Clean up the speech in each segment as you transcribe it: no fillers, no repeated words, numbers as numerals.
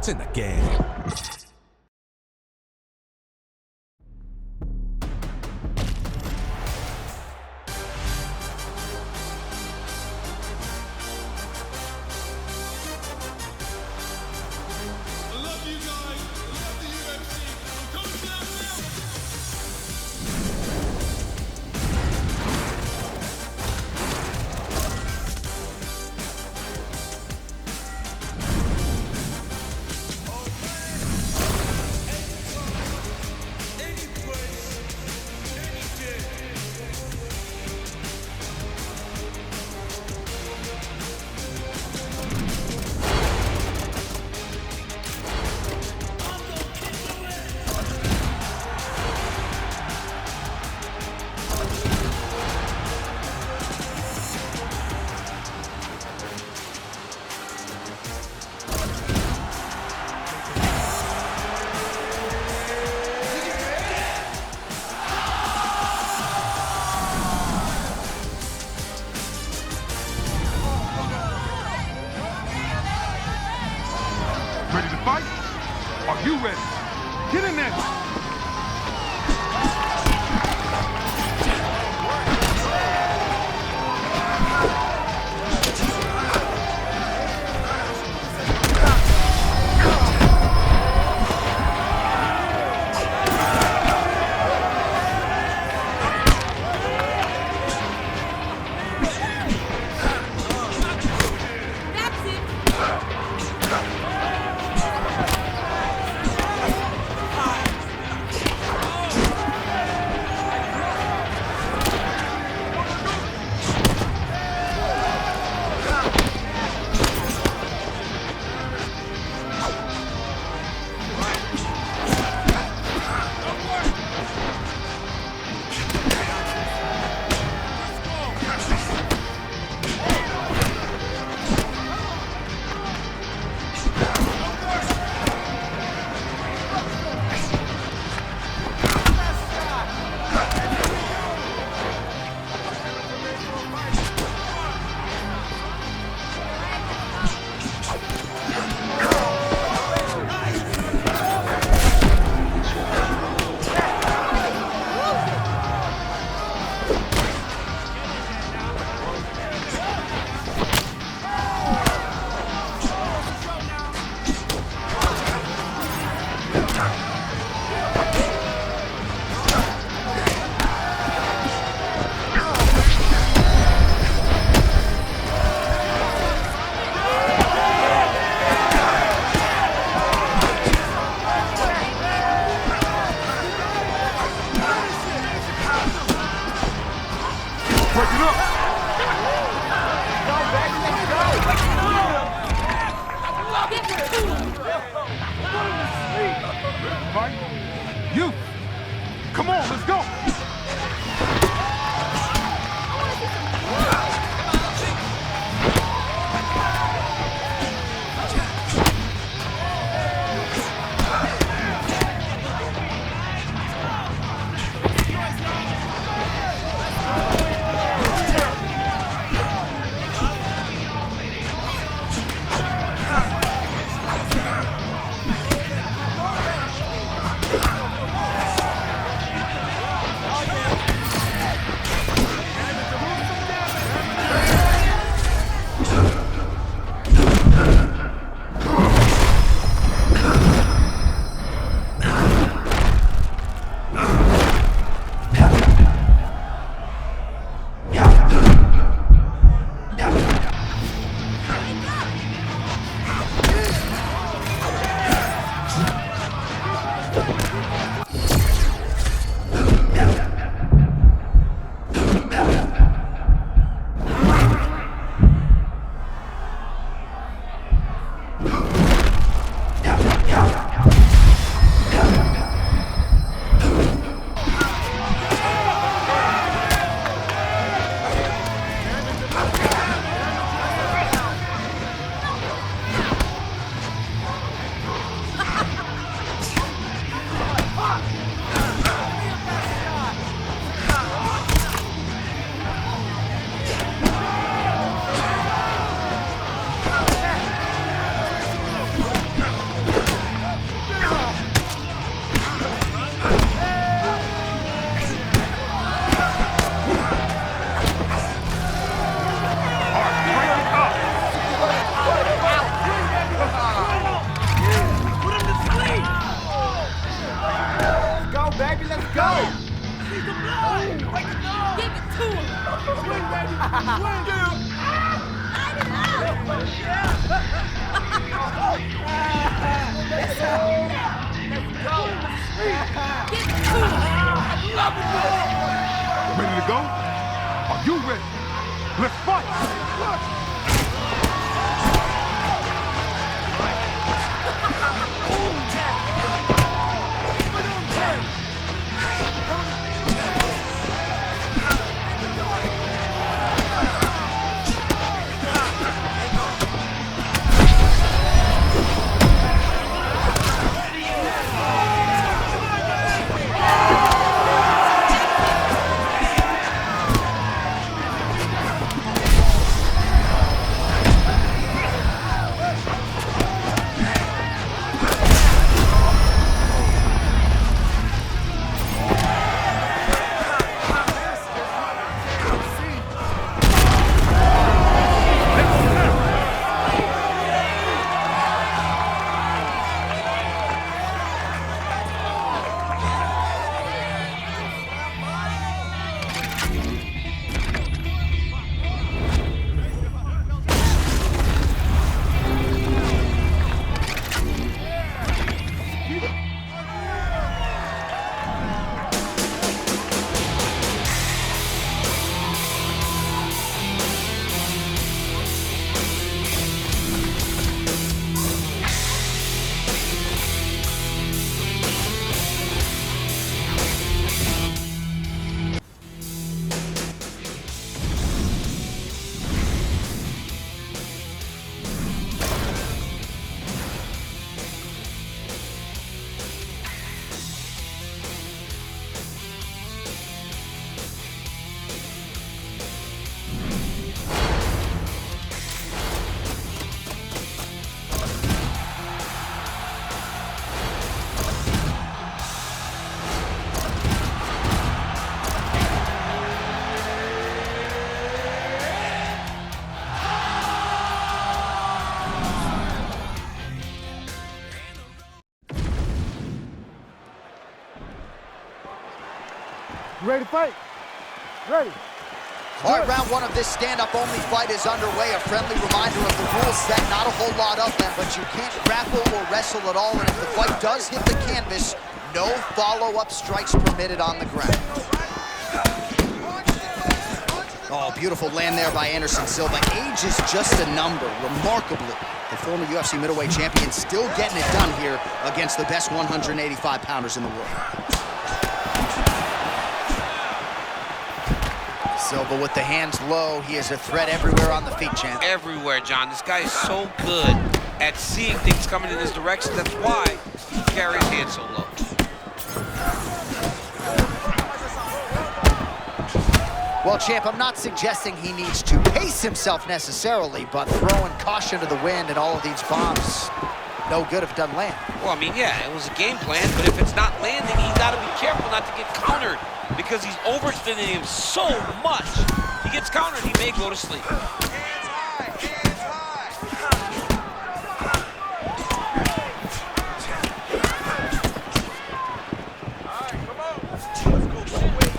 It's in the game. Ready to fight? Are you ready? Get in there! Break it up! Fight. You! Come on, let's go! to him. Swing, baby. Swing. Let's go. Get to him. Ready to go? Are you ready? Let's fight. You ready to fight? Ready. All right, round one of this stand-up-only fight is underway. A friendly reminder of the rules set. Not a whole lot of them, but you can't grapple or wrestle at all. And if the fight does hit the canvas, no follow-up strikes permitted on the ground. Oh, beautiful land there by Anderson Silva. Age is just a number. Remarkably, the former UFC middleweight champion still getting it done here against the best 185-pounders in the world. Silva with the hands low. He is a threat everywhere on the feet, champ. Everywhere, John. This guy is so good at seeing things coming in his direction. That's why he carries his hands so low. Well, champ, I'm not suggesting he needs to pace himself necessarily, but throwing caution to the wind and all of these bombs, no good if it doesn't land. Well, I mean, yeah, it was a game plan, but if it's not landing, he's got to be careful not to get countered because he's overextending him so much. He gets countered, he may go to sleep.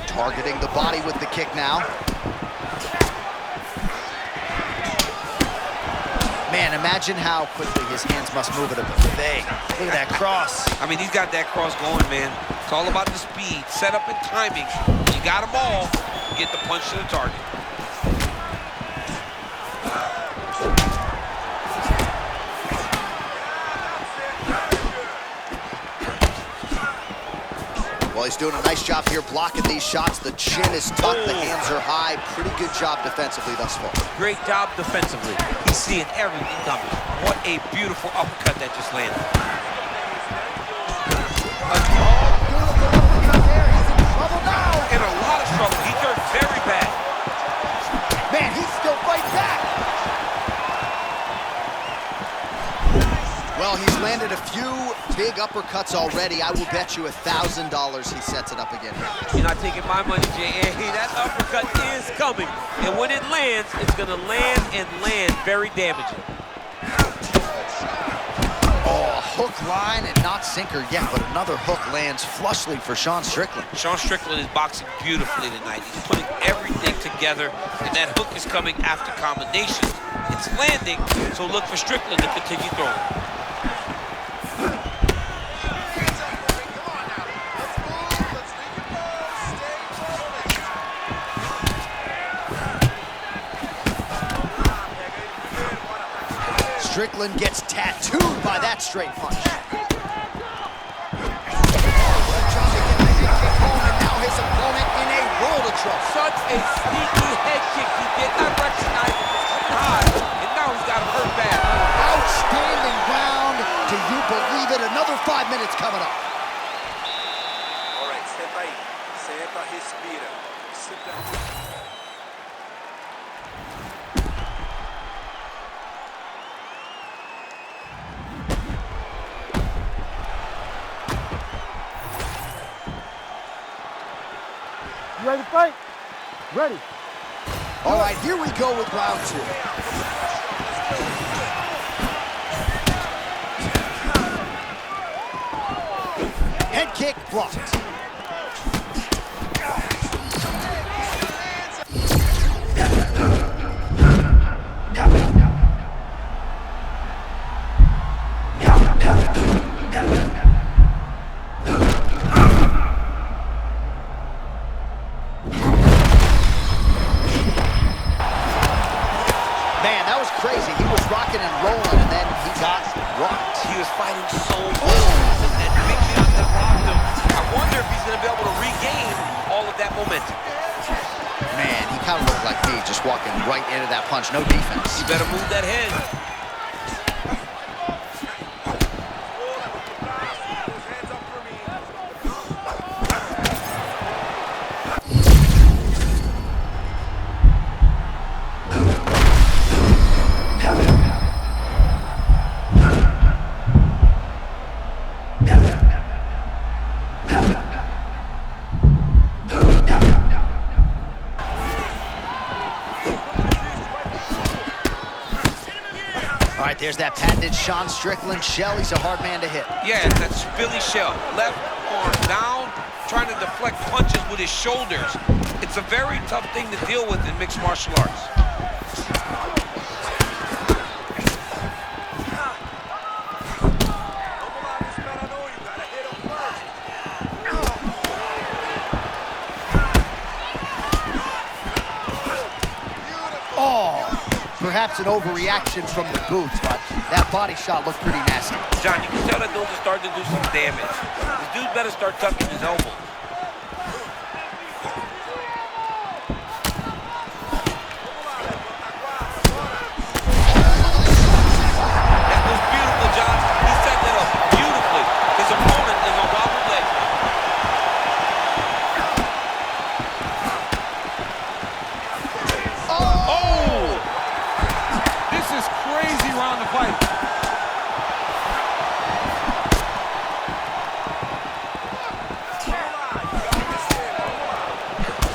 Targeting the body with the kick now. Man, imagine how quickly his hands must move at a buffet. Look at that cross. I mean, he's got that cross going, man. It's all about the speed, setup, and timing. You got them all, you get the punch to the target. Well, he's doing a nice job here blocking these shots. The chin is tucked, the hands are high. Pretty good job defensively thus far. Great job defensively. He's seeing everything coming. What a beautiful uppercut that just landed. In a lot of trouble. He turned very bad. Man, he's still fighting back. Well, he's landed a few big uppercuts already. I will bet you $1,000 he sets it up again. You're not taking my money, J.A. That uppercut is coming. And when it lands, it's going to land and land very damaging. Oh, hook, line, and not sinker yet, but another hook lands flushly for Sean Strickland. Sean Strickland is boxing beautifully tonight. He's putting everything together, and that hook is coming after combinations. It's landing, so look for Strickland to continue throwing. Strickland gets tattooed by that straight punch. And now his opponent in a world of trouble. Such a sneaky head kick. He did not recognize it was coming high, and now he's got him hurt bad. Outstanding round. Do you believe it? Another 5 minutes coming up. All right, senta aí. Senta, respira. Sit down. You ready to fight? Ready. All right, here we go with round 2. Head kick blocked. Man, that was crazy. He was rocking and rolling, and then he got rocked. He was fighting so well, and big shots that rocked him. I wonder if he's going to be able to regain all of that momentum. Man, he kind of looked like me, just walking right into that punch. No defense. You better move that head. Hands up for me. All right, there's that patented Sean Strickland shell. He's a hard man to hit. Yeah, that's Philly shell. Left arm down, trying to deflect punches with his shoulders. It's a very tough thing to deal with in mixed martial arts. Oh, perhaps an overreaction from the boots, but that body shot looked pretty nasty. John, you can tell that those are starting to do some damage. This dude better start tucking his elbow. That was beautiful, John. He set that up beautifully. His opponent is on wobble leg. Oh! This is crazy round to fight.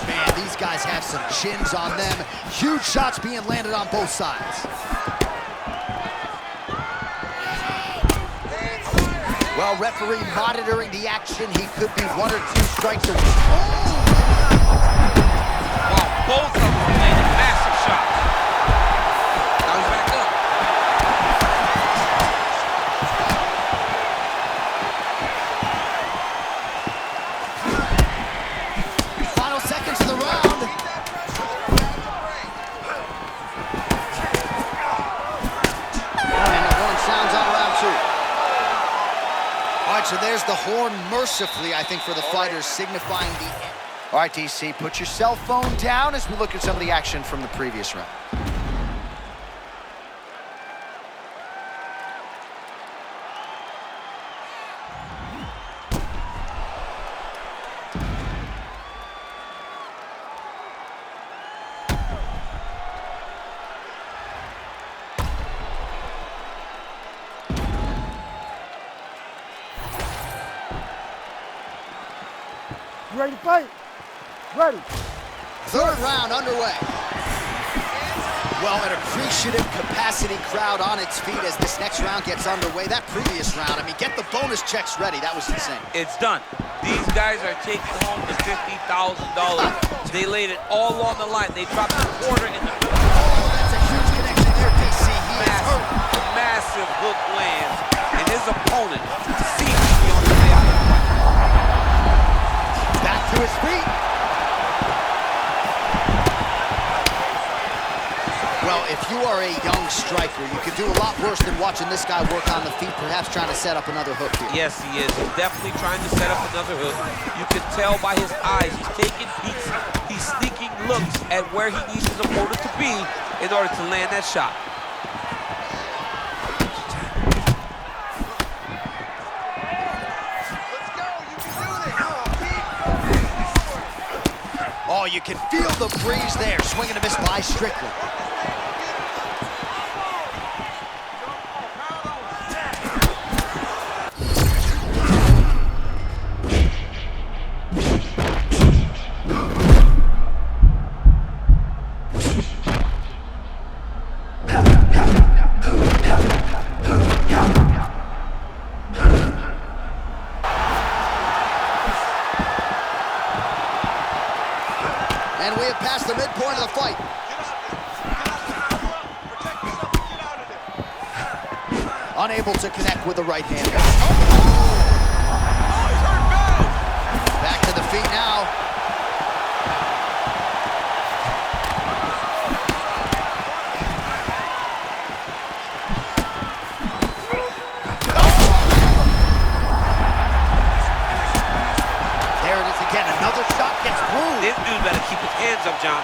Man, these guys have some chins on them. Huge shots being landed on both sides. Well, referee monitoring the action. He could be 1 or 2 strikes away. Wow, both of them are landing massive shots. Now he's back up. Final seconds of the round. And the horn sounds on round 2. All right, so there's the horn mercifully, I think, for the fighters, signifying the end. All right, DC, put your cell phone down as we look at some of the action from the previous round. You ready to fight? Ready. Third round underway. Well, an appreciative capacity crowd on its feet as this next round gets underway. That previous round, I mean, get the bonus checks ready. That was insane. It's done. These guys are taking home the $50,000. They laid it all on the line. They dropped a quarter in the middle. Oh, that's a huge connection there, DC. He is hurt. Massive hook lands, and his opponent seems to be on the way out of the fight. Back to his feet. Well, if you are a young striker, you could do a lot worse than watching this guy work on the feet, perhaps trying to set up another hook here. Yes, he is. He's definitely trying to set up another hook. You can tell by his eyes. He's taking peeks. He's sneaking looks at where he needs his opponent to be in order to land that shot. Oh, you can feel the breeze there. Swing and a miss by Strickland. And we have passed the midpoint of the fight. Unable to connect with the right hand. Back to the feet now. There it is again. Another shot gets through. This dude better keep his hands up, John.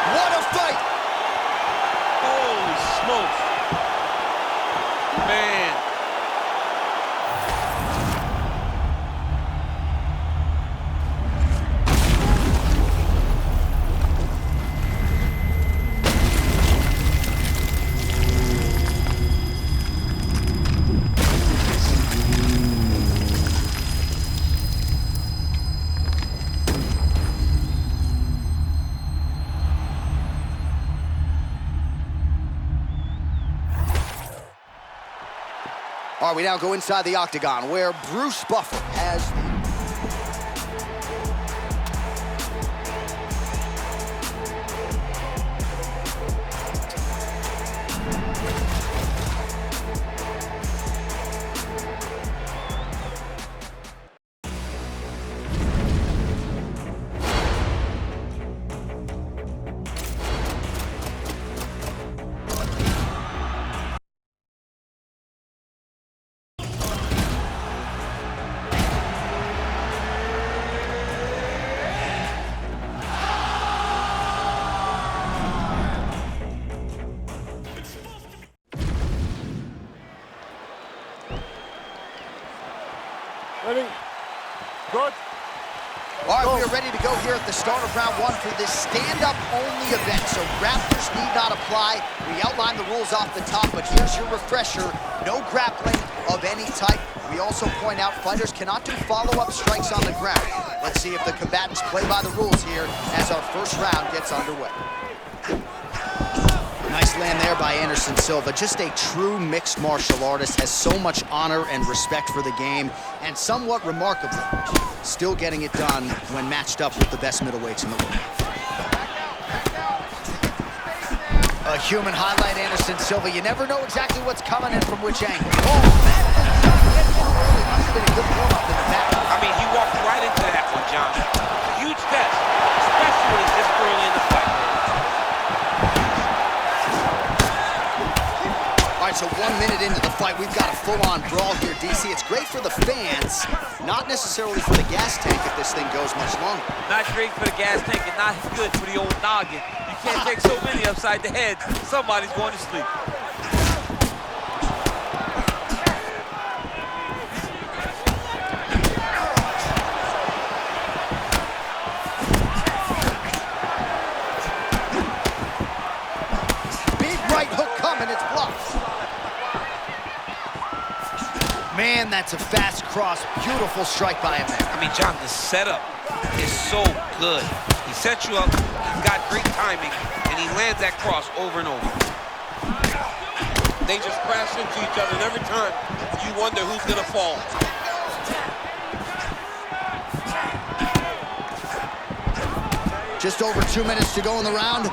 What a fight! Holy smokes. Man. All right, we now go inside the octagon where Bruce Buffer has Ready? Good. All right, we are ready to go here at the start of round one for this stand-up only event. So Raptors need not apply. We outlined the rules off the top, but here's your refresher. No grappling of any type. We also point out fighters cannot do follow-up strikes on the ground. Let's see if the combatants play by the rules here as our first round gets underway. Nice land there by Anderson Silva. Just a true mixed martial artist, has so much honor and respect for the game, and somewhat remarkably, still getting it done when matched up with the best middleweights in the world. A human highlight, Anderson Silva. You never know exactly what's coming in from which angle. Oh, man, must have been a good warm-up in the back. I mean, he walked right into that one, John. Huge test, especially this early in the fight. All right, so 1 minute into the fight, we've got a full-on brawl here, DC. It's great for the fans, not necessarily for the gas tank if this thing goes much longer. Not great for the gas tank and not good for the old noggin. You can't take so many upside the head. Somebody's going to sleep. Man, that's a fast cross. Beautiful strike by him there. I mean, John, the setup is so good. He sets you up, he's got great timing, and he lands that cross over and over. They just crash into each other, and every time you wonder who's gonna fall. Just over 2 minutes to go in the round.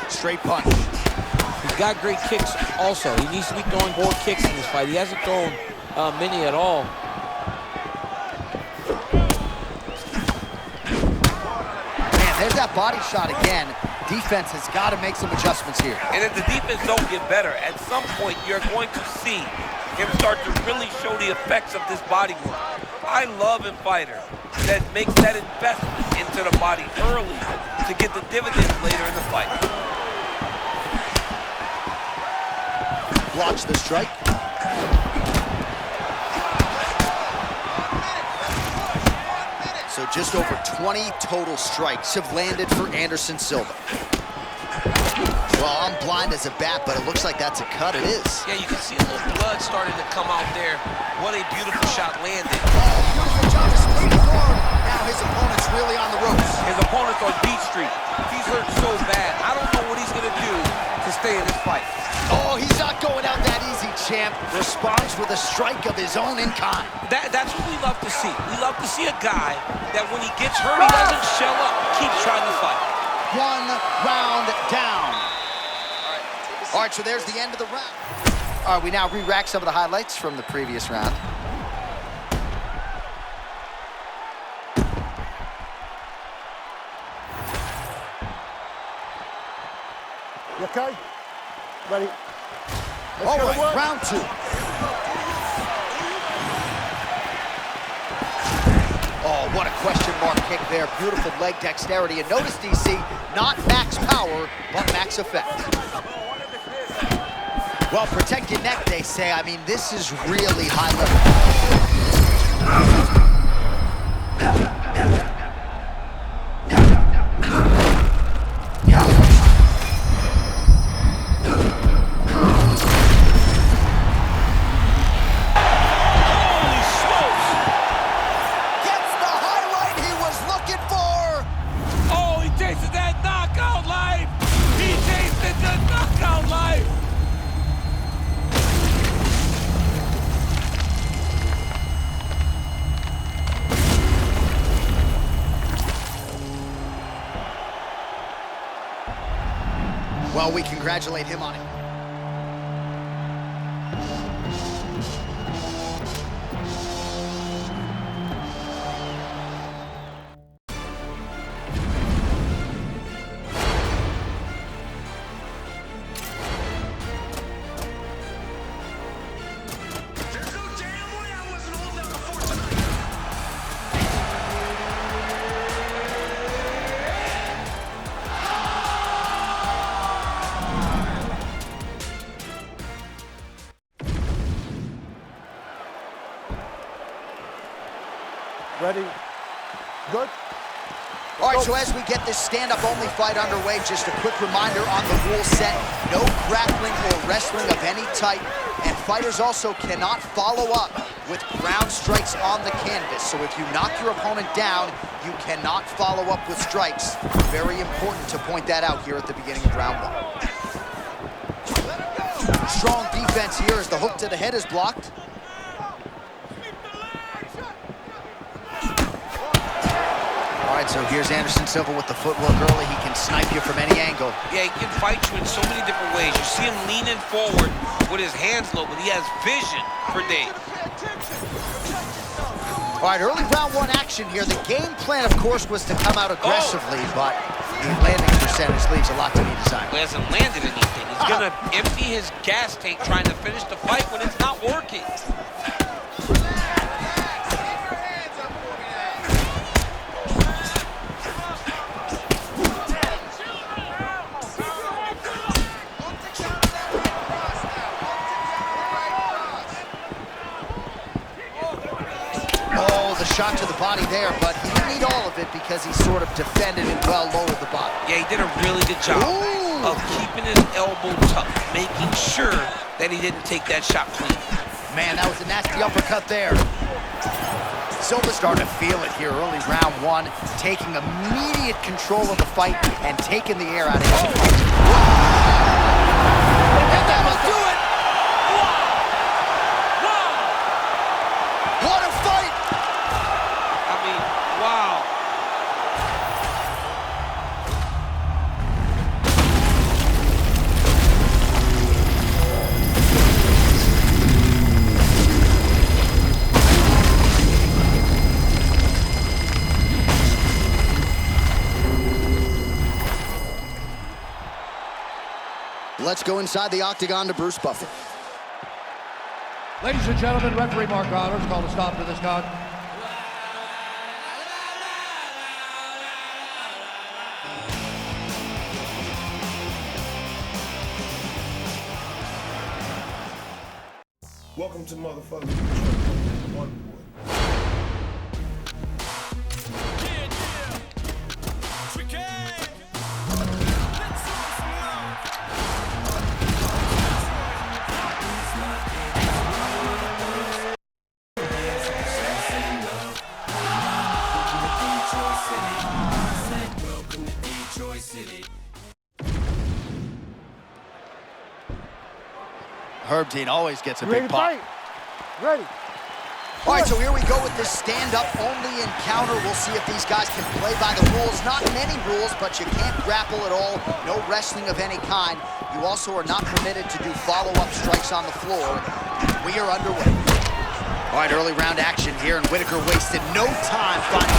Straight punch. He's got great kicks also. He needs to be throwing more kicks in this fight. He hasn't thrown many at all. Man, there's that body shot again. Defense has got to make some adjustments here. And if the defense don't get better, at some point you're going to see him start to really show the effects of this body work. I love a fighter that makes that investment into the body early to get the dividends later in the fight. Blocks the strike. So just over 20 total strikes have landed for Anderson Silva. Well, I'm blind as a bat, but it looks like that's a cut. It is. Yeah, you can see a little blood starting to come out there. What a beautiful shot landed. Oh, beautiful job just moving forward. Now his opponent's really on the ropes. His opponent's on beat street. He's hurt so bad. I don't know what he's gonna do to stay in this fight. Oh, he's not going out that easy, champ. Responds with a strike of his own in kind. That's what we love to see. We love to see a guy that when he gets hurt, he doesn't shell up. He keeps trying to fight. 1 round down. All right, so there's the end of the round. All right, we now re-rack some of the highlights from the previous round. You okay? Ready? All right, round 2. Oh, what a question mark kick there. Beautiful leg dexterity. And notice, DC, not max power, but max effect. Well, protect your neck, they say. I mean, this is really high Well, we congratulate him on it. Ready? Good? All right, so as we get this stand-up-only fight underway, just a quick reminder on the rule set. No grappling or wrestling of any type, and fighters also cannot follow up with ground strikes on the canvas. So if you knock your opponent down, you cannot follow up with strikes. Very important to point that out here at the beginning of round 1. Strong defense here as the hook to the head is blocked. All right, so here's Anderson Silva with the footwork early. He can snipe you from any angle. Yeah, he can fight you in so many different ways. You see him leaning forward with his hands low, but he has vision for days. All right, early round 1 action here. The game plan, of course, was to come out aggressively, but the landing percentage leaves a lot to be desired. He hasn't landed anything. He's gonna empty his gas tank trying to finish the fight when it's not working. Shot to the body there, but he didn't ate all of it because he sort of defended and well lowered the body. Yeah, he did a really good job of keeping his elbow tucked, making sure that he didn't take that shot clean. Man, that was a nasty uppercut there. Silva's starting to feel it here early round one, taking immediate control of the fight and taking the air out of his opponent. And that will do it! What a fight! I mean, wow. Let's go inside the octagon to Bruce Buffer. Ladies and gentlemen, referee Mark Connors called a stop to this count. Welcome to motherfucking One Boy. Herb Dean always gets a Ready big to pop. fight? Ready. All right, so here we go with this stand-up only encounter. We'll see if these guys can play by the rules. Not many rules, but you can't grapple at all. No wrestling of any kind. You also are not permitted to do follow-up strikes on the floor. We are underway. All right, early round action here, and Whitaker wasted no time finding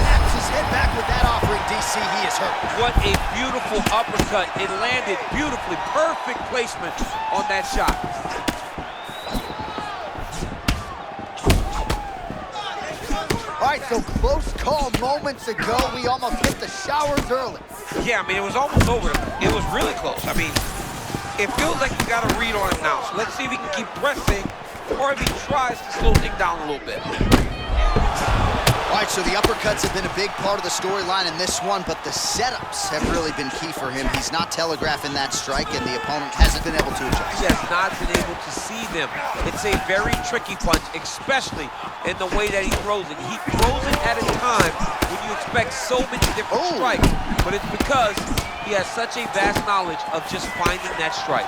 snaps his head back with that offering, DC. He is hurt. What a beautiful uppercut. It landed beautifully. Perfect placement on that shot. All right, so close call moments ago. We almost hit the showers early. Yeah, I mean, it was almost over. It was really close. I mean, it feels like you got a read on him now. So let's see if he can keep pressing or if he tries to slow things down a little bit. All right, so the uppercuts have been a big part of the storyline in this one, but the setups have really been key for him. He's not telegraphing that strike, and the opponent hasn't been able to adjust. He has not been able to see them. It's a very tricky punch, especially in the way that he throws it. He throws it at a time when you expect so many different strikes, but it's because he has such a vast knowledge of just finding that strike.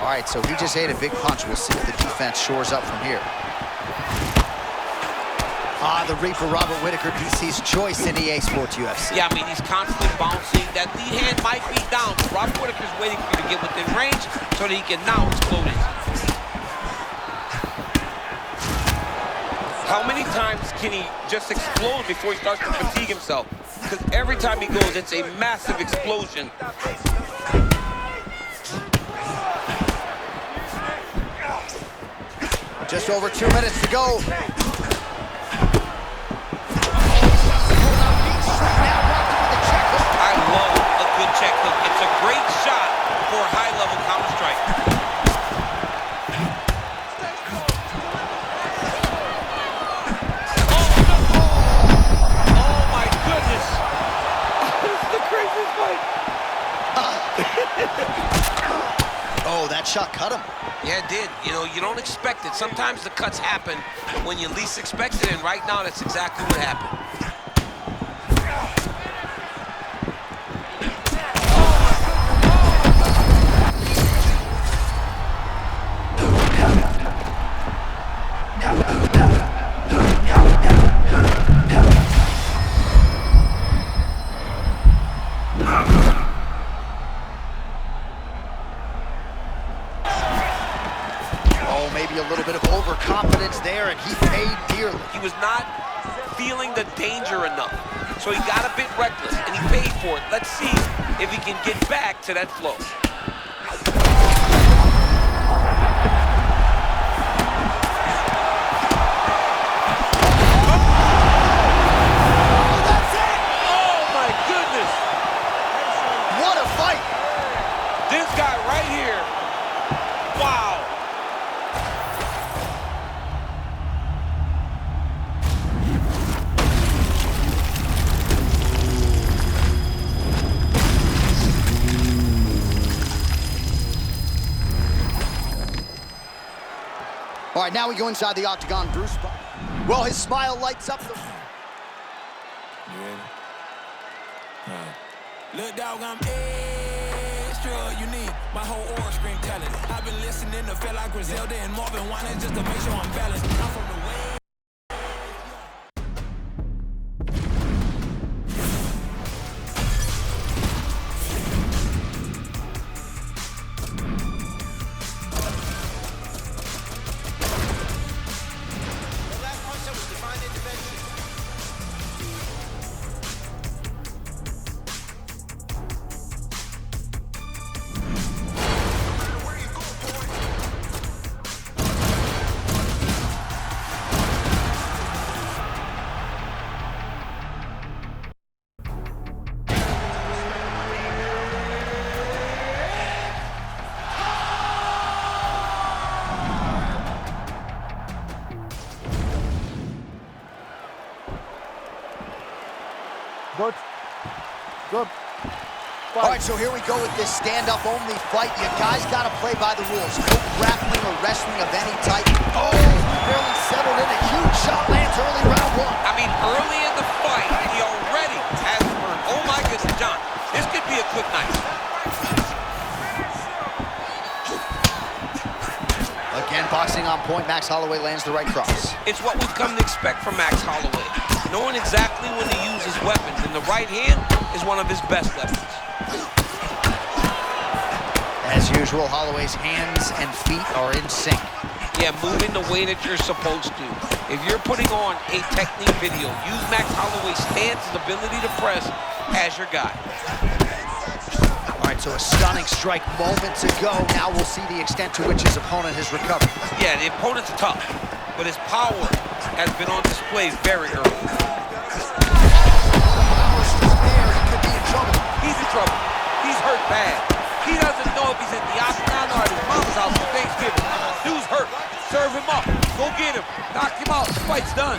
All right, so he just ate a big punch. We'll see if the defense shores up from here. The Reaper, Robert Whitaker, DC's choice in EA Sports UFC. Yeah, I mean, he's constantly bouncing. That lead hand might be down, but Robert Whitaker's waiting for you to get within range so that he can now explode it. How many times can he just explode before he starts to fatigue himself? Because every time he goes, it's a massive explosion. Just over 2 minutes to go. I love a good check hook. It's a great shot for a high-level counter strike. Oh my goodness. This is the craziest fight. Oh, that shot cut him. Yeah, it did. You know, you don't expect it. Sometimes the cuts happen when you least expect it, and right now that's exactly what happened. Maybe a little bit of overconfidence there, and he paid dearly. He was not feeling the danger enough, so he got a bit reckless, and he paid for it. Let's see if he can get back to that flow. That's it! Oh my goodness! What a fight! This guy right here, wow! All right, now we go inside the octagon. Bruce, well, his smile lights up the... You ready? All right. Look, dog, I'm extra unique. My whole aura scream talent. I've been listening to feel like Griselda and Marvin Wine just to make sure I'm balanced. I'm from the way. Good. Good. All right, so here we go with this stand-up only fight. You guys got to play by the rules. No grappling or wrestling of any type. Oh, he barely settled in. A huge shot lands early round one. I mean, early in the fight, and he already has burned. Oh my goodness, John, this could be a quick night. Again, boxing on point. Max Holloway lands the right cross. It's what we've come to expect from Max Holloway. Knowing exactly when to use his weapons, and the right hand is one of his best weapons. As usual, Holloway's hands and feet are in sync. Yeah, moving the way that you're supposed to. If you're putting on a technique video, use Max Holloway's stance, his ability to press as your guy. All right, so a stunning strike moments ago. Now we'll see the extent to which his opponent has recovered. Yeah, the opponent's tough, but his power has been on display very early. He's in trouble. He's hurt bad. He doesn't know if he's in the octagon or at his mom's house for Thanksgiving. Dude's hurt. Serve him up. Go get him. Knock him out. The fight's done.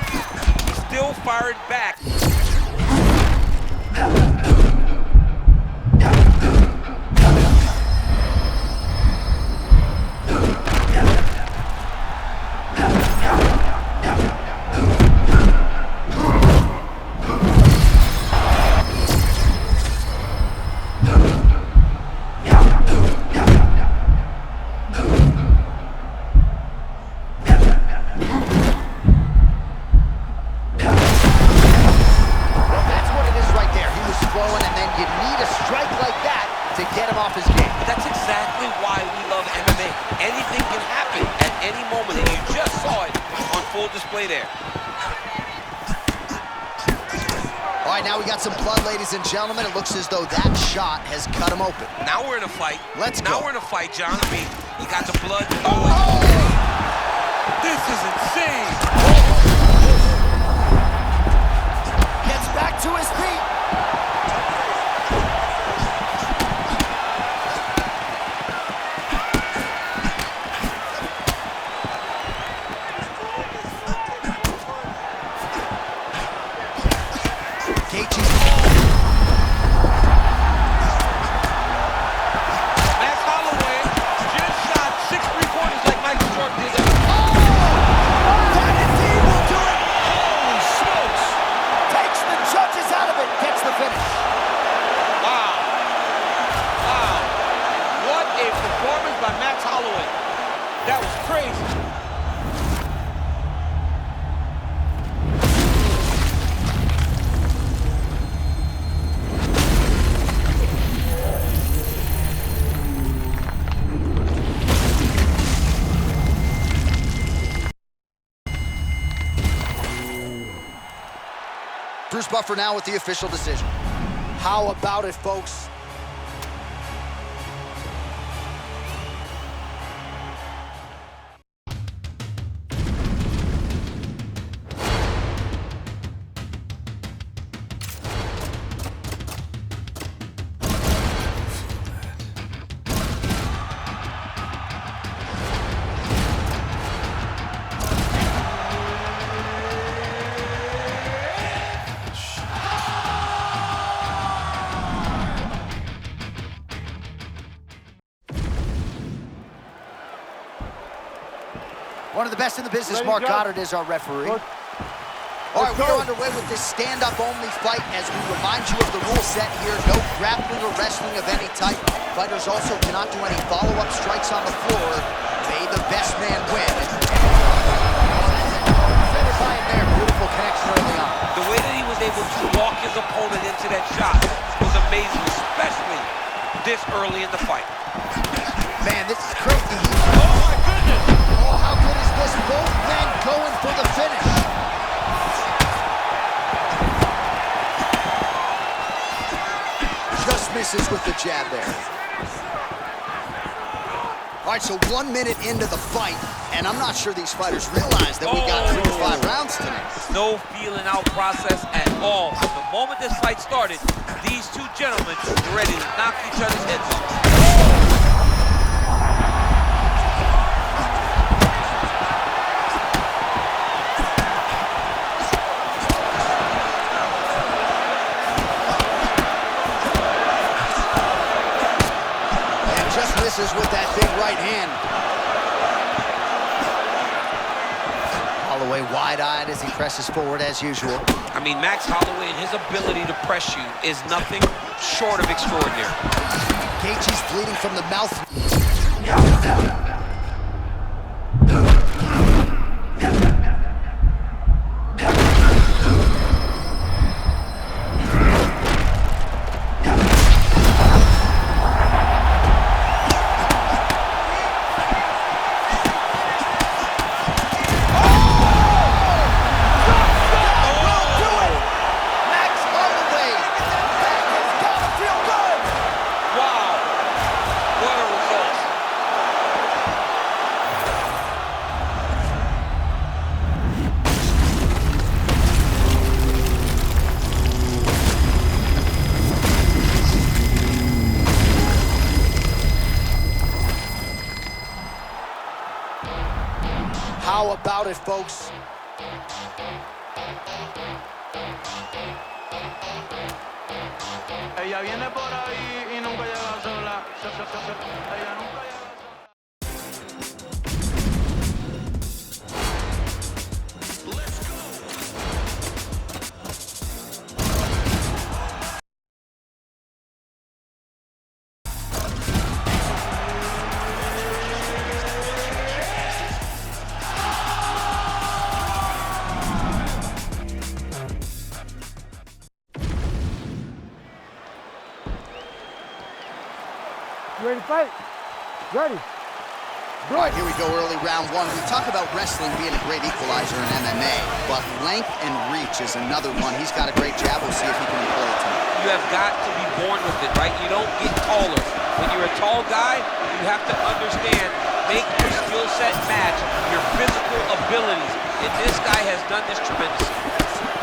He's still firing back. Display there. All right, now we got some blood, ladies and gentlemen. It looks as though that shot has cut him open. Now we're in a fight. Let's go. Now we're in a fight, John. I mean, you got the blood flowing. Oh! This is insane. Gets back to his feet. Max Holloway just shot 6 3-pointers like Michael Jordan did. That indeed will do it. Holy smokes. Takes the judges out of it. Gets the finish. Wow. Wow. What a performance by Max Holloway. That was crazy. Bruce Buffer now with the official decision. How about it, folks? One of the best in the business, Ready, Mark go. Goddard, is our referee. Good. All right, Let's we go. are underway with this stand-up-only fight as we remind you of the rule set here. No grappling or wrestling of any type. Fighters also cannot do any follow-up strikes on the floor. May the best man win. Presented by him there. Beautiful connection early on. The way that he was able to walk his opponent into that shot was amazing, especially this early in the fight. Man, this is crazy. Oh, my goodness! Oh, how good is this? Both men going for the finish. Just misses with the jab there. All right, so 1 minute into the fight, and I'm not sure these fighters realize that we got 3 to 5 rounds tonight. No feeling out process at all. From the moment this fight started, these two gentlemen were ready to knock each other's heads off. Misses with that big right hand. Holloway wide-eyed as he presses forward as usual. I mean, Max Holloway and his ability to press you is nothing short of extraordinary. Gaethje's bleeding from the mouth. How about it, folks? Ella viene por ahí y nunca llega sola. Ella nunca llega sola. You ready to fight? Ready. All right, here we go, early round 1. We talk about wrestling being a great equalizer in MMA, but length and reach is another one. He's got a great jab. We'll see if he can employ it tonight. You have got to be born with it, right? You don't get taller. When you're a tall guy, you have to understand, make your skill set match your physical abilities. And this guy has done this tremendously.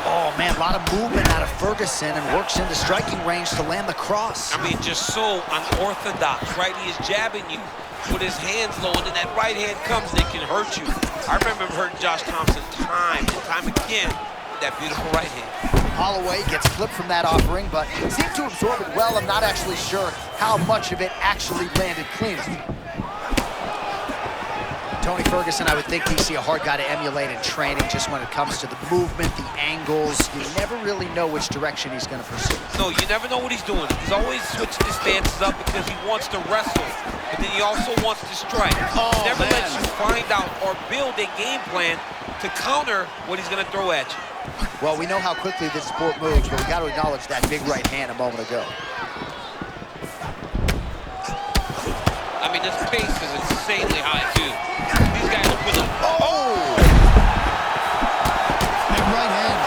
Oh, man, a lot of movement out of Ferguson and works into striking range to land the cross. I mean, just so unorthodox, right? He is jabbing you with his hands low, and then that right hand comes and it can hurt you. I remember hurting Josh Thompson time and time again with that beautiful right hand. Holloway gets flipped from that offering, but seemed to absorb it well. I'm not actually sure how much of it actually landed clean. Tony Ferguson, I would think he'd see a hard guy to emulate in training just when it comes to the movement, the angles. You never really know which direction he's going to pursue. No, you never know what he's doing. He's always switching his stances up because he wants to wrestle, but then he also wants to strike. He never lets you find out or build a game plan to counter what he's going to throw at you. Well, we know how quickly this sport moves, but we got to acknowledge that big right hand a moment ago. I mean, this pace is insanely high, too. These guys are with him. Oh! Big right hand.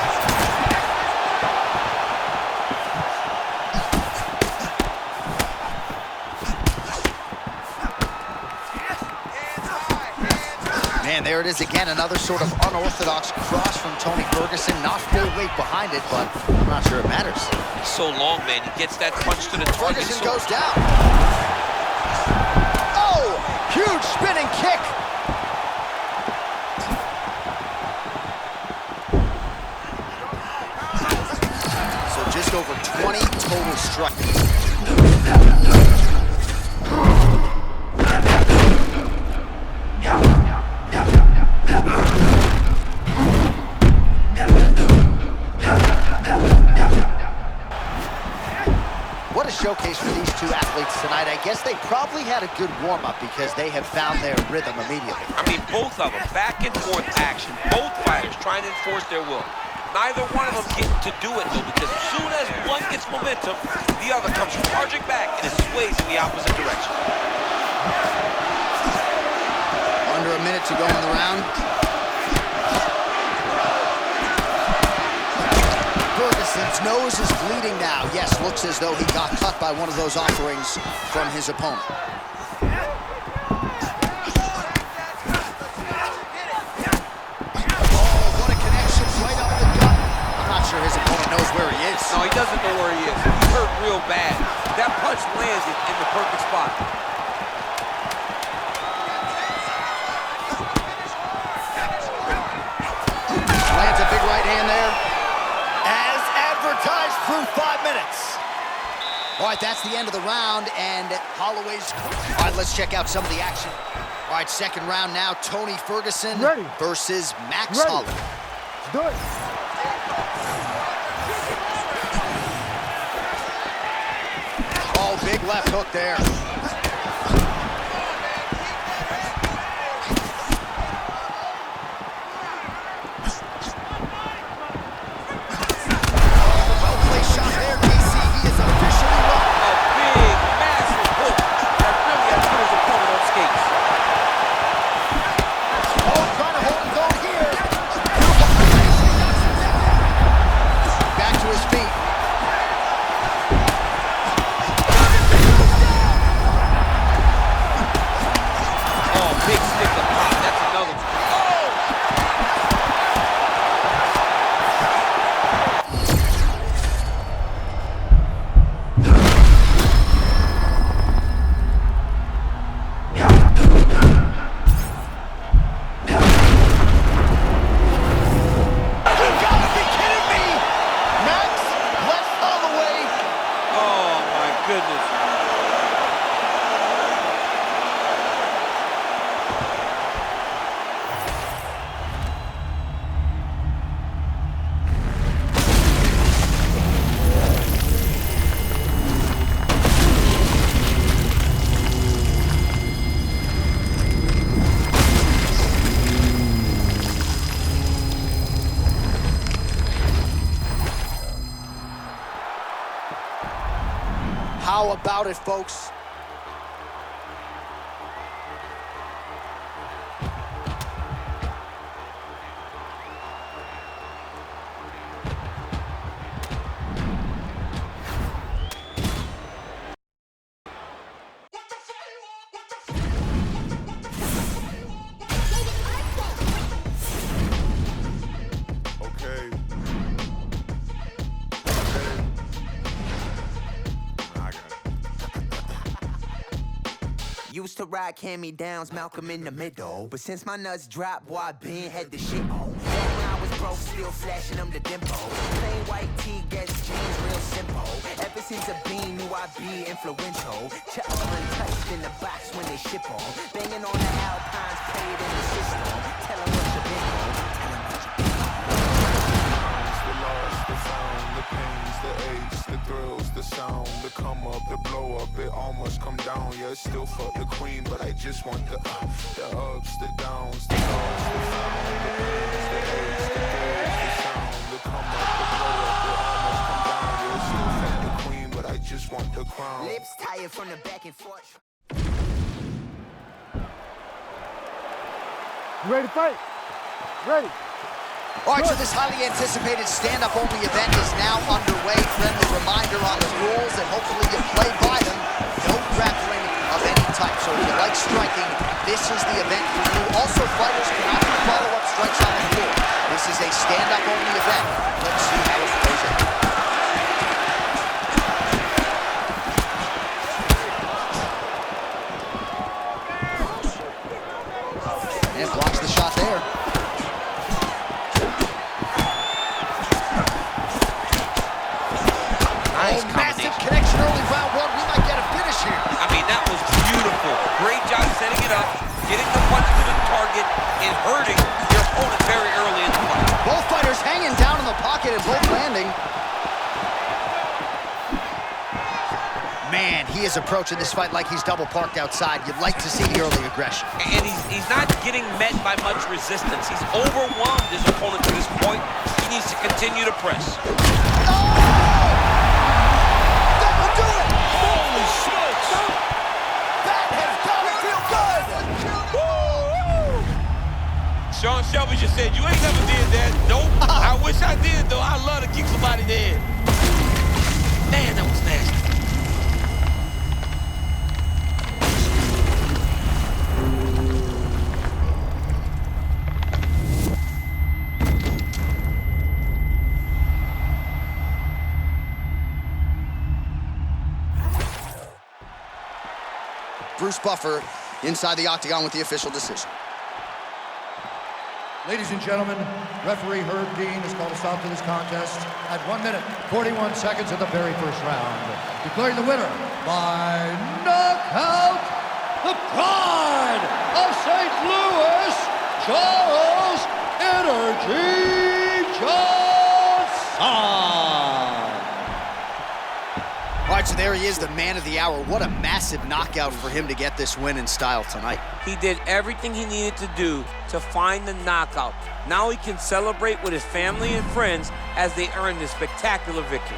Man, there it is again, another sort of unorthodox cross from Tony Ferguson. Not full weight behind it, but I'm not sure it matters. He's so long, man. He gets that punch to the target. Ferguson goes down. Oh, huge spinning kick. So just over 20 total strikes. athletes tonight. I guess they probably had a good warm-up because they have found their rhythm immediately. I mean, both of them, back and forth action. Both fighters trying to enforce their will. Neither one of them getting to do it, though, because as soon as one gets momentum, the other comes charging back and it sways in the opposite direction. Under a minute to go in the round. Ferguson's nose is bleeding now. Yes, looks as though he got cut by one of those offerings from his opponent. Oh, what a connection right up the gut. I'm not sure his opponent knows where he is. No, he doesn't know where he is. He's hurt real bad. That punch landed in the perfect spot. Lands a big right hand there. As advertised through 5 minutes. All right, that's the end of the round, and Holloway's... All right, let's check out some of the action. All right, second round now. Tony Ferguson versus Max Holloway. Let's do it. Oh, big left hook there. Well-placed shot there, DC. He is officially wrong. A big, massive hook that really has put his opponent on skates. Oh, trying to hold his own here. Back to his feet. Oh, big stick to pop. That's another one. You gotta be kidding me! Max left Holloway. Oh, my goodness. How about it, folks? Okay. I got it. Used to ride hand-me-downs, Malcolm in the middle. But since my nuts dropped, boy, I been had the shit on. Back when I was broke, still flashing them the dimple. Plain white tee, gets jeans, real simple. Ever since a bean, knew I'd be influential. Chuck untouched in the box when they ship on. Banging on the Alpines, played in the system. Tell 'em what you been on. Tell 'em what you been on. The loss, the found, the pains, the aches, the thrills, the sound, the come up, the blow up, it all must come down. Yeah, it's still fuck the queen, but I just want the ups, the downs, the loss, the found, the pains, the aches, the thrills, the sound, the come up, the blow up, it all must come down. Yeah, it's still fuck the queen, but I just want the crown. Lips tired from the back and forth. You ready to fight? Ready. All right, so this highly anticipated stand-up-only event is now underway. Friendly reminder on the rules, and hopefully you play by them. No grappling of any type. So if you like striking, this is the event for you. Also, fighters cannot do follow-up strikes on the floor. This is a stand-up-only event. Let's see how it plays out. And blocks the shot there. Nice Massive combination. connection early round one. We might get a finish here. I mean, that was beautiful. Great job setting it up, getting the punch to the target, and hurting your opponent very early in the fight. Both fighters hanging down in the pocket and both landing. is approaching this fight like he's double parked outside. You'd like to see the early aggression. And he's not getting met by much resistance. He's overwhelmed his opponent to this point. He needs to continue to press. That will do it! Holy smokes! That has got to feel good! Sean Shelby just said, you ain't never did that. Nope. I wish I did, though. I'd love to kick somebody dead. Man, that was nasty. Bruce Buffer inside the octagon with the official decision. Ladies and gentlemen, referee Herb Dean has called a stop to this contest at 1 minute, 41 seconds of the very first round. Declaring the winner by knockout, the pride of St. Louis, Charles Energy Johnson. All right, so there he is, the man of the hour. What a massive knockout for him to get this win in style tonight. He did everything he needed to do to find the knockout. Now he can celebrate with his family and friends as they earn this spectacular victory.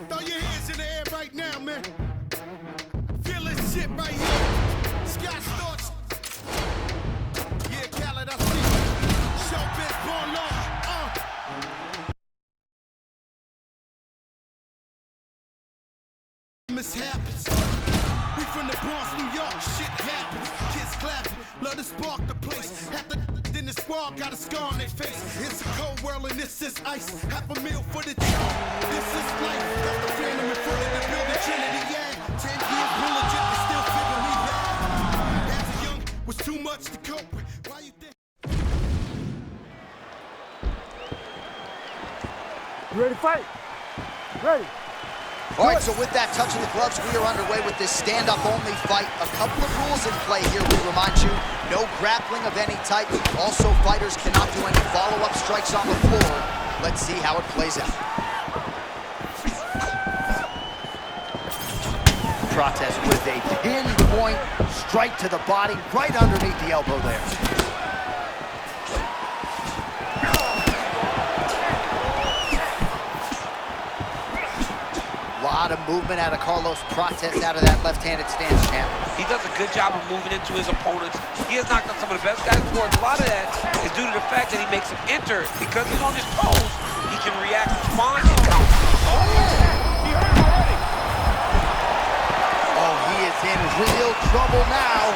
Throw your hands in the air right now, man. Feel this shit right here. Scott Storch. Yeah, Khaled, I see you. Showbiz, born long. Mishaps. We from the Bronx, New York. Shit happens. Kids clapping. Love to spark the place. Then the squad got a scar on their face. It's a cold world and this is ice. Half a meal for the job. This is life. Got the phantom in front of the building. Trinity, yeah. 10 years legit, they still figure we bad. As a young, was too much to cope with. Why you think? You ready to fight? Ready. All right, so with that touch of the gloves, we are underway with this stand-up-only fight. A couple of rules in play here, we remind you. No grappling of any type. Also, fighters cannot do any follow-up strikes on the floor. Let's see how it plays out. Protest with a pinpoint strike to the body, right underneath the elbow there. A lot of movement out of Carlos Protest out of that left-handed stance, champ. He does a good job of moving into his opponents. He has knocked out some of the best guys in the world. A lot of that is due to the fact that he makes him enter. Because he's on his toes, he can react, respond, and counter. Oh, he is in real trouble now.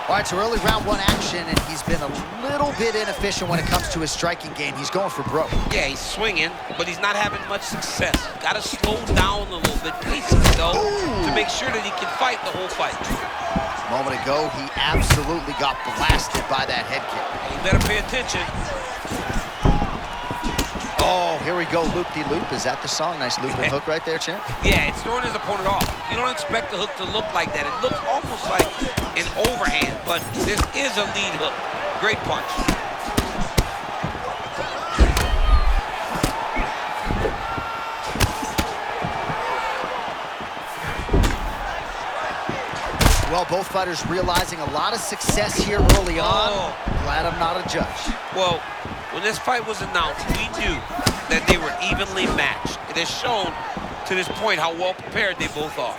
All right, so early round one action, and he's been a little bit inefficient when it comes to his striking game. He's going for broke. Yeah, he's swinging, but he's not having much success. Got to slow down a little bit, pacing though, to make sure that he can fight the whole fight. A moment ago, he absolutely got blasted by that head kick. You better pay attention. Oh, here we go, loop-de-loop. Is that the song? Nice loop and hook right there, champ. Yeah, it's throwing his opponent off. You don't expect the hook to look like that. It looks almost like an overhand, but this is a lead hook. Great punch. Well, both fighters realizing a lot of success here early on. Glad I'm not a judge. Well, when this fight was announced, we knew that they were evenly matched. It has shown to this point how well prepared they both are.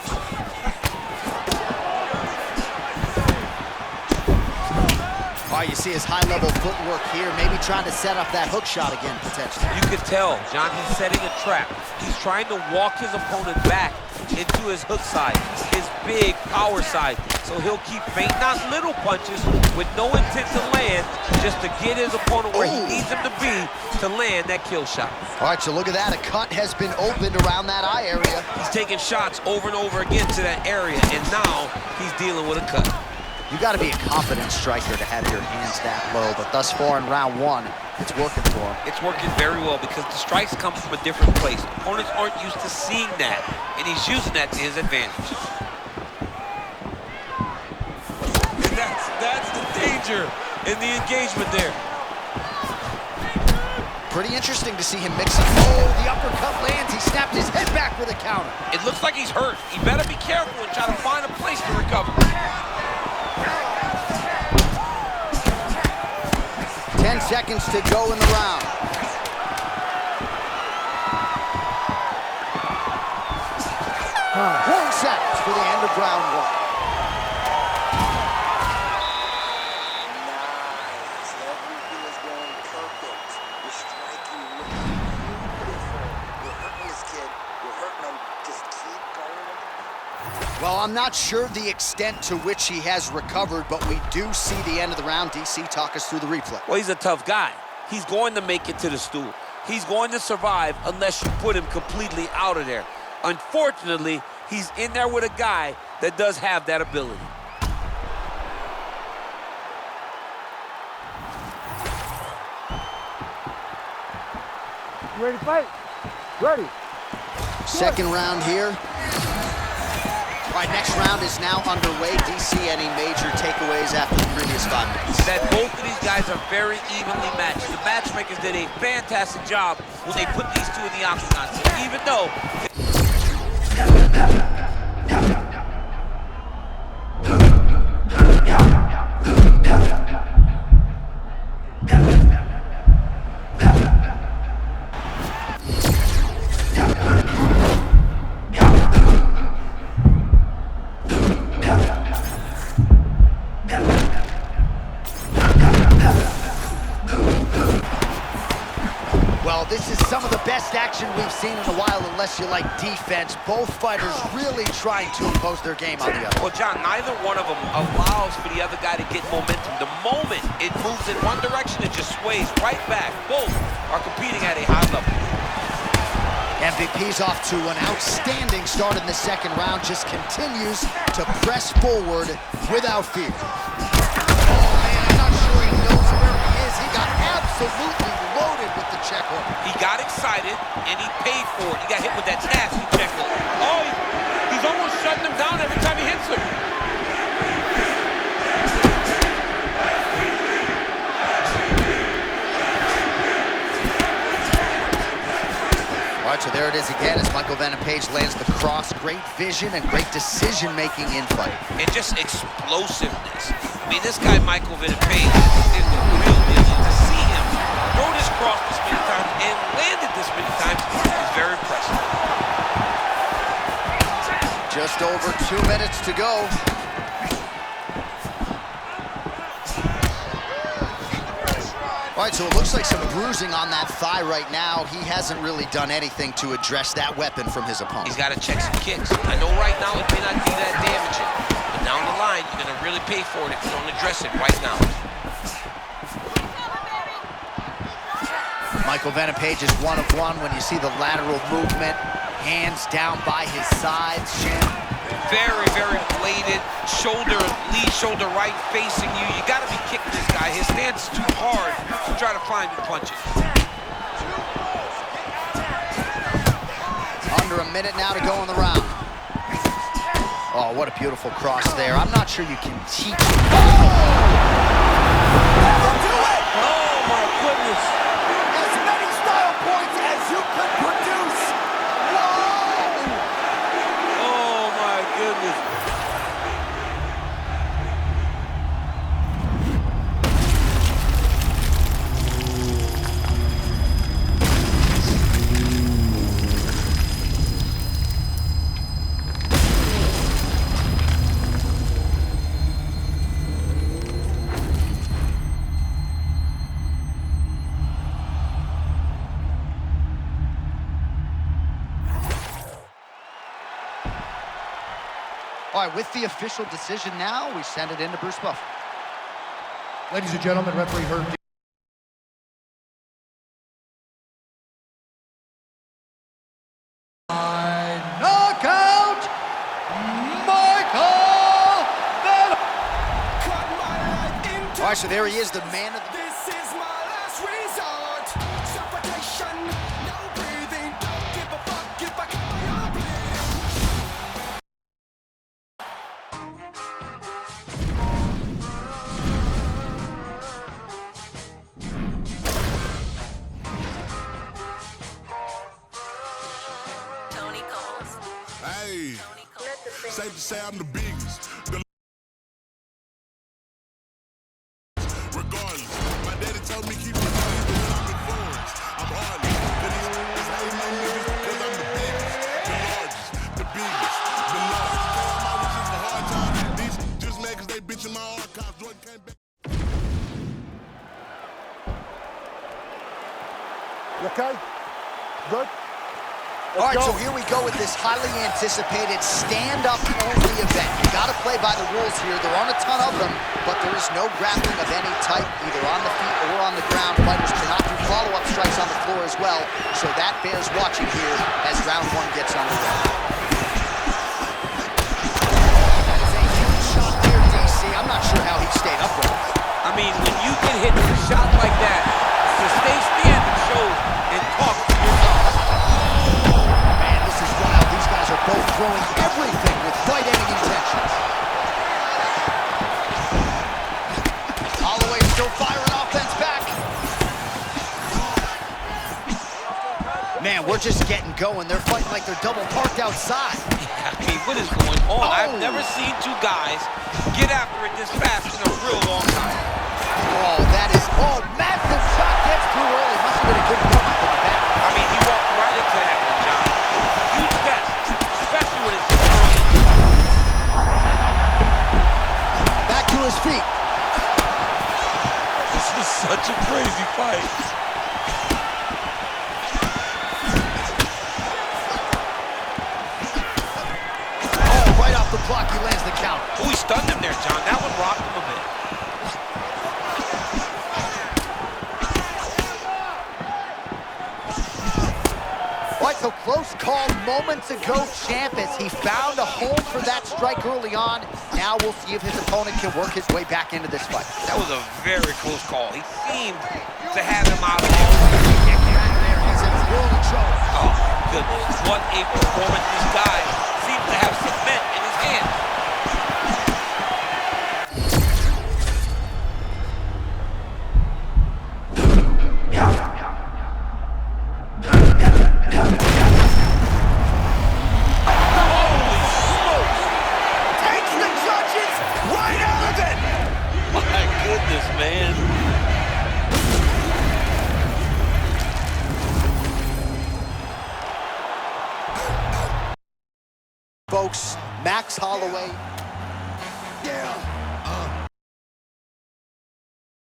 All right, you see his high-level footwork here, maybe trying to set up that hook shot again, potentially. You could tell, John, he's setting a trap. He's trying to walk his opponent back into his hook side, his big power side. So he'll keep feinting out little punches with no intent to land, just to get his opponent where he needs him to be to land that kill shot. All right, so look at that. A cut has been opened around that eye area. He's taking shots over and over again to that area, and now he's dealing with a cut. You got to be a confident striker to have your hands that low, but thus far in round one, it's working for him. It's working very well because the strikes come from a different place. Opponents aren't used to seeing that, and he's using that to his advantage. And that's the danger in the engagement there. Pretty interesting to see him mixing. Oh, the uppercut lands. He snapped his head back with a counter. It looks like he's hurt. He better be careful and try to find a place to recover. 10 seconds to go in the round. One seconds for the end of round one. Nice. Everything is going perfect. You're striking looking beautiful. You're hurting this kid. You're hurting him. Just keep going. Well, I'm not sure the extent to which he has recovered, but we do see the end of the round. DC, talk us through the replay. Well, he's a tough guy. He's going to make it to the stool. He's going to survive unless you put him completely out of there. Unfortunately, he's in there with a guy that does have that ability. You ready to fight? Ready. Second round here. All right, next round is now underway. DC, any major takeaways after the previous 5 minutes? That both of these guys are very evenly matched. The matchmakers did a fantastic job when they put these two in the octagon. So even though... Well, this is some of the best action we've seen in a while, unless you like defense. Both fighters really trying to impose their game on the other. Well, John, neither one of them allows for the other guy to get momentum. The moment it moves in one direction, it just sways right back. Both are competing at a high level. MVP's off to an outstanding start in the second round, just continues to press forward without fear. Oh, man, I'm not sure he knows where he is. He got absolutely loaded with the check hook. He got excited, and he paid for it. He got hit with that nasty check hook. Oh, he's almost shutting him down every time he hits him. All right, so there it is again as Michael Venom Page lands the cross. Great vision and great decision-making in fight. And just explosiveness. I mean, this guy, Michael Venom Page, is the real deal. To see him throw this cross this many times and land it this many times is very impressive. Just over 2 minutes to go. All right, so it looks like some bruising on that thigh right now. He hasn't really done anything to address that weapon from his opponent. He's got to check some kicks. I know right now it may not be that damaging, but down the line, you're going to really pay for it if you don't address it right now. Michael Venom Page is 1 of 1 when you see the lateral movement. Hands down by his sides, shin. Very, very bladed, shoulder, lead shoulder right facing you. You got to be kicking this guy. His stance is too hard to try to find good punches. Under a minute now to go in the round. Oh, what a beautiful cross there. I'm not sure you can teach. Oh, my goodness. As many style points as you could produce. Oh, my goodness. All right, with the official decision now, we send it into Bruce Buffer. Ladies and gentlemen, referee Herb Dean. Knockout, Michael Venom. All right, so there he is, the man of the... This is my last resort. Suffocation, no breathing. Don't give a fuck if I cut my own bleeding. Tony Coles. Hey, safe to say I'm the biggest. Regardless, my daddy told me keep the money when I'm in foreigns. I'm hardly. Then he's hating on niggas because I'm the biggest, the largest, the biggest, the largest. Tell them I was just a hard time. These just mad because they bitching my archives. Jordan came back. You okay? Good? All right, so here we go with this highly anticipated stand-up only event. You got to play by the rules here. There aren't a ton of them, but there is no grappling of any type, either on the feet or on the ground. Fighters cannot do follow-up strikes on the floor as well, so that bears watching here as round one gets underway. That is a huge shot there, DC. I'm not sure how he stayed upright. I mean, when you get hit with a shot like that, to stay standing shows and talk to yourself. Man, this is wild. These guys are both throwing everything with fight-ending intentions. Holloway still firing offense back. Man, we're just getting going. They're fighting like they're double parked outside. I mean, what is going on? I've never seen two guys get after it this fast in a real long time. Oh, that is... Oh, massive shot gets too early. Must have been a good moment for the back. I mean, he walked right into that one, John. Huge test, especially when it's early. Back to his feet. This is such a crazy fight. Oh, right off the block, he lands the count. Oh, he stunned him there, John. That one rocked him a bit. So close call moments ago, champ, as he found a home for that strike early on. Now we'll see if his opponent can work his way back into this fight. That was a very close call. He seemed to have him out of there. Oh, goodness. What a performance. This guy seems to have cement in his hand. Folks, Max Holloway